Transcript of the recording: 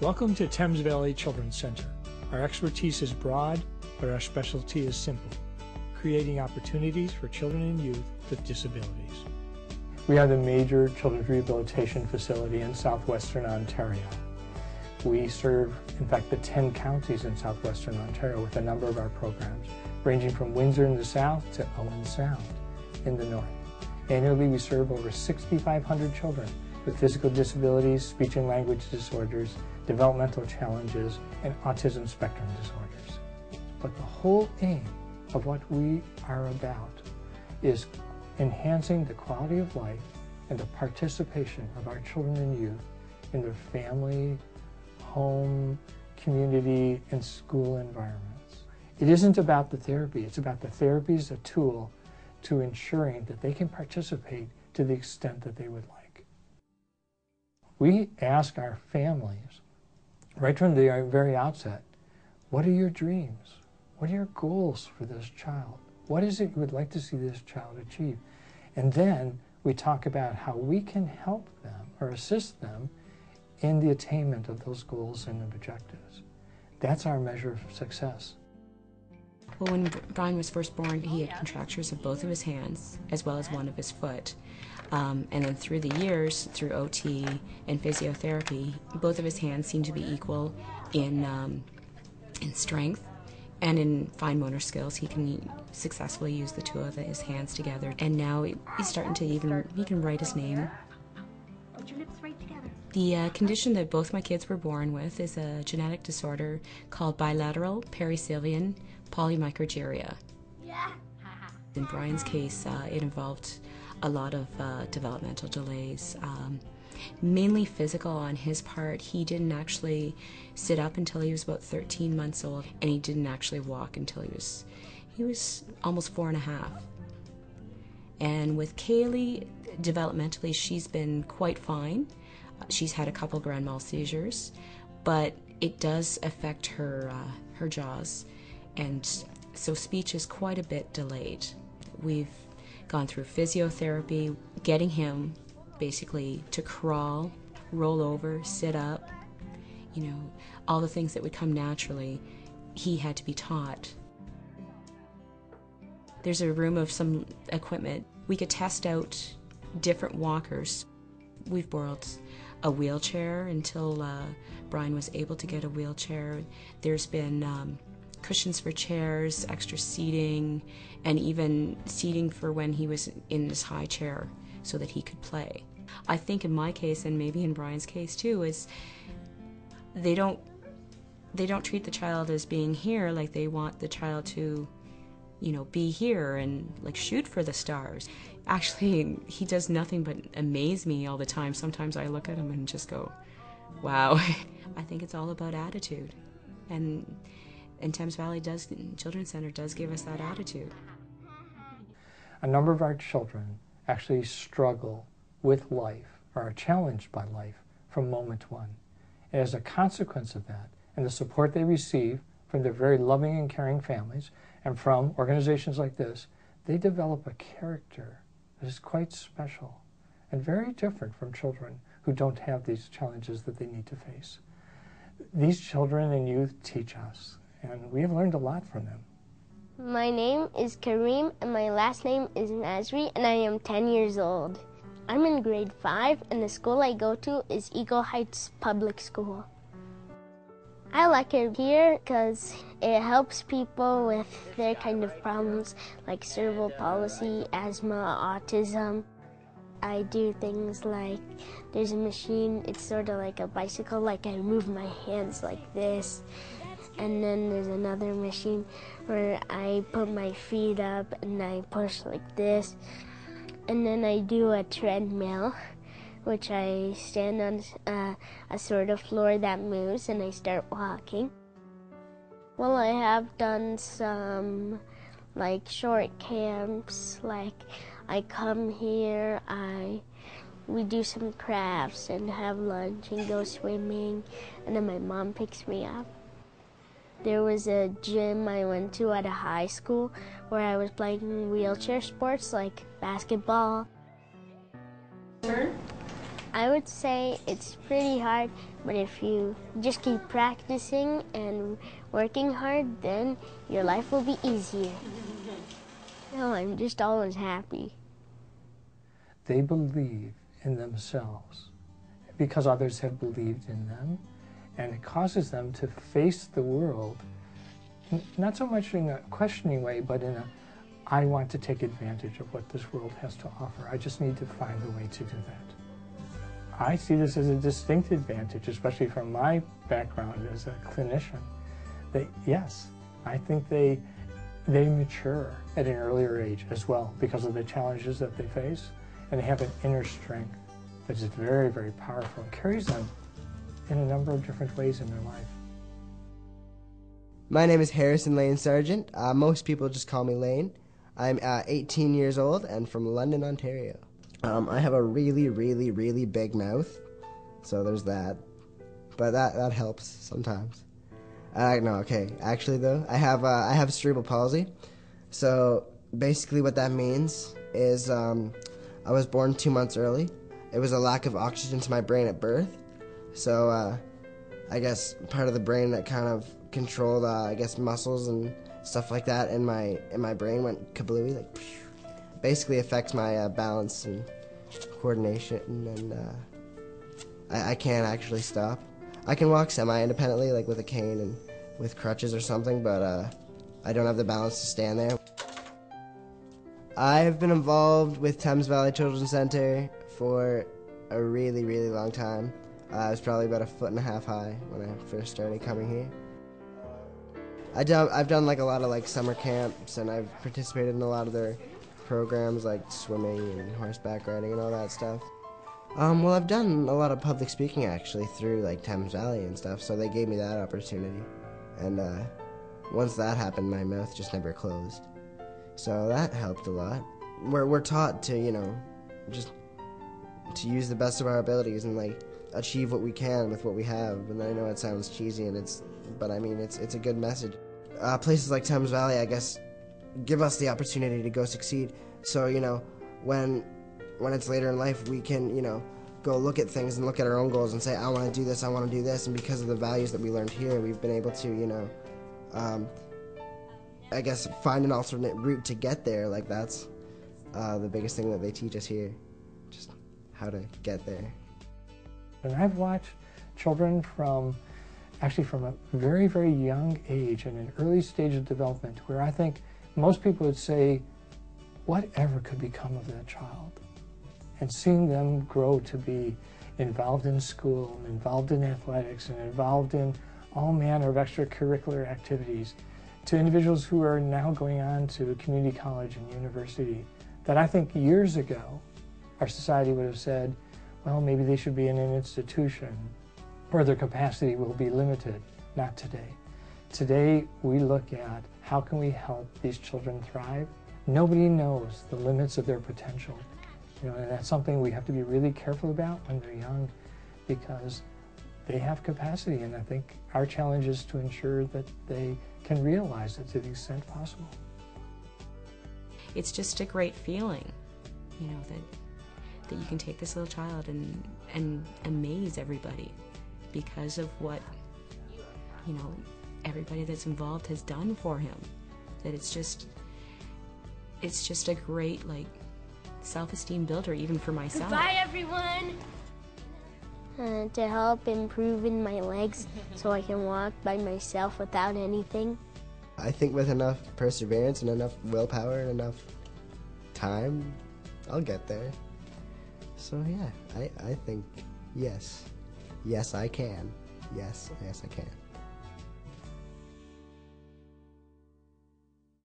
Welcome to Thames Valley Children's Center. Our expertise is broad, but our specialty is simple, creating opportunities for children and youth with disabilities. We are the major children's rehabilitation facility in southwestern Ontario. We serve, in fact, the 10 counties in southwestern Ontario with a number of our programs, ranging from Windsor in the south to Owen Sound in the north. Annually, we serve over 6,500 children with physical disabilities, speech and language disorders, developmental challenges, and autism spectrum disorders. But the whole aim of what we are about is enhancing the quality of life and the participation of our children and youth in their family, home, community, and school environments. It isn't about the therapy, it's about the therapy as a tool to ensuring that they can participate to the extent that they would like. We ask our families, right from the very outset, what are your dreams? What are your goals for this child? What is it you would like to see this child achieve? And then we talk about how we can help them or assist them in the attainment of those goals and objectives. That's our measure of success. Well, when Brian was first born, he had contractures of both of his hands as well as one of his foot. And then through the years, through OT and physiotherapy, both of his hands seemed to be equal in strength and in fine motor skills. He can successfully use the two of his hands together. And now he's starting to he can write his name. Put your lips right together. The condition that both my kids were born with is a genetic disorder called bilateral pericylvian polymicrogyria. Yeah. In Brian's case, it involved a lot of developmental delays, mainly physical on his part. He didn't actually sit up until he was about 13 months old, and he didn't actually walk until he was almost 4.5. And with Kaylee, developmentally, she's been quite fine. She's had a couple grand mal seizures, but it does affect her jaws, and so speech is quite a bit delayed. We've gone through physiotherapy, getting him basically to crawl, roll over, sit up, all the things that would come naturally, he had to be taught. There's a room of some equipment. We could test out different walkers. We've borrowed a wheelchair until Brian was able to get a wheelchair. There's been cushions for chairs, extra seating, and even seating for when he was in this high chair so that he could play. I think in my case, and maybe in Brian's case too, is they don't treat the child as being here like they want the child to, be here and like shoot for the stars. Actually, he does nothing but amaze me all the time. Sometimes I look at him and just go, wow. I think it's all about attitude. And Thames Valley Children's Center does give us that attitude. A number of our children actually struggle with life or are challenged by life from moment one. And as a consequence of that, and the support they receive from their very loving and caring families and from organizations like this, they develop a character that is quite special and very different from children who don't have these challenges that they need to face. These children and youth teach us, and we have learned a lot from them. My name is Kareem, and my last name is Nasri, and I am 10 years old. I'm in grade 5, and the school I go to is Eagle Heights Public School. I like it here because it helps people with their kind of problems like cerebral palsy, asthma, autism. I do things like, there's a machine, it's sort of like a bicycle, like I move my hands like this. And then there's another machine where I put my feet up and I push like this. And then I do a treadmill, which I stand on a sort of floor that moves and I start walking. Well, I have done some like short camps, like I come here, we do some crafts and have lunch and go swimming, and then my mom picks me up. There was a gym I went to at a high school where I was playing wheelchair sports like basketball. Turn. I would say it's pretty hard, but if you just keep practicing and working hard, then your life will be easier. No, I'm just always happy. They believe in themselves because others have believed in them, and it causes them to face the world, not so much in a questioning way, but in a, I want to take advantage of what this world has to offer. I just need to find a way to do that. I see this as a distinct advantage, especially from my background as a clinician, that yes, I think they mature at an earlier age as well because of the challenges that they face, and they have an inner strength that is very, very powerful and carries them in a number of different ways in their life. My name is Harrison Lane Sargent. Most people just call me Lane. I'm 18 years old and from London, Ontario. I have a really, really, really big mouth, so there's that. But that helps sometimes. No, okay. Actually, though, I have cerebral palsy. So basically, what that means is I was born 2 months early. It was a lack of oxygen to my brain at birth. So I guess part of the brain that kind of controlled, I guess, muscles and stuff like that in my brain went kablooey, like. Basically affects my balance and coordination, and I can't actually stop. I can walk semi-independently, like with a cane and with crutches or something, but I don't have the balance to stand there. I've been involved with Thames Valley Children's Center for a really, really long time. I was probably about 1.5 feet high when I first started coming here. I've done like a lot of like summer camps, and I've participated in a lot of their programs like swimming and horseback riding and all that stuff. Well, I've done a lot of public speaking actually through like Thames Valley and stuff, so they gave me that opportunity. And once that happened, my mouth just never closed. So that helped a lot. We're taught to, you know, just to use the best of our abilities and like achieve what we can with what we have. And I know it sounds cheesy, but I mean it's a good message. Places like Thames Valley, I guess, give us the opportunity to go succeed. So, you know, when it's later in life, we can, you know, go look at things and look at our own goals and say, I want to do this, I want to do this. And because of the values that we learned here, we've been able to, you know, I guess find an alternate route to get there. Like that's the biggest thing that they teach us here, just how to get there. And I've watched children from a very, very young age and an early stage of development where I think most people would say, whatever could become of that child? And seeing them grow to be involved in school, involved in athletics, and involved in all manner of extracurricular activities, to individuals who are now going on to community college and university, that I think years ago our society would have said, well, maybe they should be in an institution where their capacity will be limited. Not today. Today, we look at how can we help these children thrive. Nobody knows the limits of their potential. You know, and that's something we have to be really careful about when they're young, because they have capacity, and I think our challenge is to ensure that they can realize it to the extent possible. It's just a great feeling, you know, that you can take this little child and amaze everybody because of what, you know, everybody that's involved has done for him. That it's just a great, like, self-esteem builder even for myself. Bye, everyone. To help improve in my legs so I can walk by myself without anything. I think with enough perseverance and enough willpower and enough time, I'll get there. So yeah, I think yes. Yes, I can. Yes, I can.